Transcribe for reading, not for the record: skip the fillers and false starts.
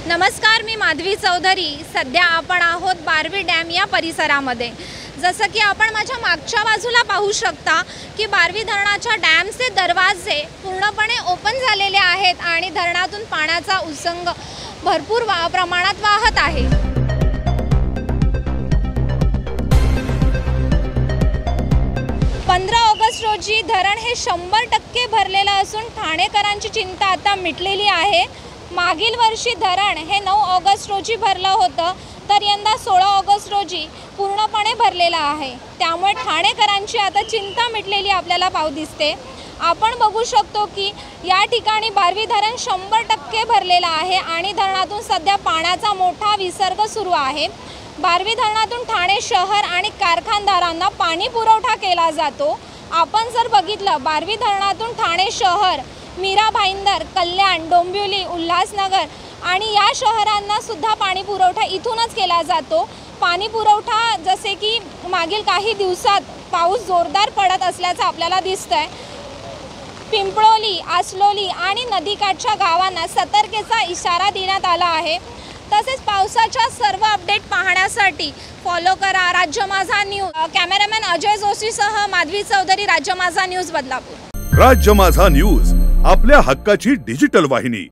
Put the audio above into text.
नमस्कार, मी माधवी चौधरी। सध्या आपण आहोत बारवी डॅम या परिसरामध्ये। जसं की आपण माझ्या मागच्या बाजूला पाहू शकता की बारवी धरणाच्या डॅमचे दरवाजे पूर्णपणे ओपन झालेले आहेत आणि धरणातून पाण्याचा उसंग भरपूर प्रमाणात वाहत आहे। 15 ऑगस्ट रोजी धरण हे 100% भरलेलं असून ठाणेकरांची चिंता आता मिटलेली आहे। मागील वर्षी धरण हे 9 ऑगस्ट रोजी भरलं होतं, तर यंदा 16 ऑगस्ट रोजी पूर्णपणे भरलेलं आहे। त्यामुळे ठाणेकरांची आता चिंता मिटलेली आपल्याला पाहू दिसते। आपण बघू शकतो की या ठिकाणी बारवी धरण 100% भरलेलं आहे आणि धरणातून सध्या पाण्याचा मोठा विसर्ग सुरू आहे। बारवी धरणातून ठाणे शहर आणि कारखानदारांना पाणी पुरवठा केला जातो। आपण जर बघितलं, बारवी धरणातून ठाणे शहर, मीरा भाईंदर, कल्याण, डोंबिवली, उल्हासनगर आणि या शहरांना सुद्धा पाणी पुरवठा इथूनच केला जातो। पाणी पुरवठा जसे की मागील काही दिवसात पाऊस जोरदार पडत असल्याचं आपल्याला दिसतंय। पिंपळोली, आसलोली आणि नदीकाठच्या गावांना सतर्कतेचा इशारा देण्यात आला आहे। तसेच पावसाच्या सर्व अपडेट पाहण्यासाठी फॉलो करा राज्य माझा न्यूज। कॅमेरामॅन अजय जोशीसह माधवी चौधरी, राज्य माझा न्यूज, बदलापूर। राज्य माझा न्यूज, आपल्या हक्काची डिजिटल वाहिनी।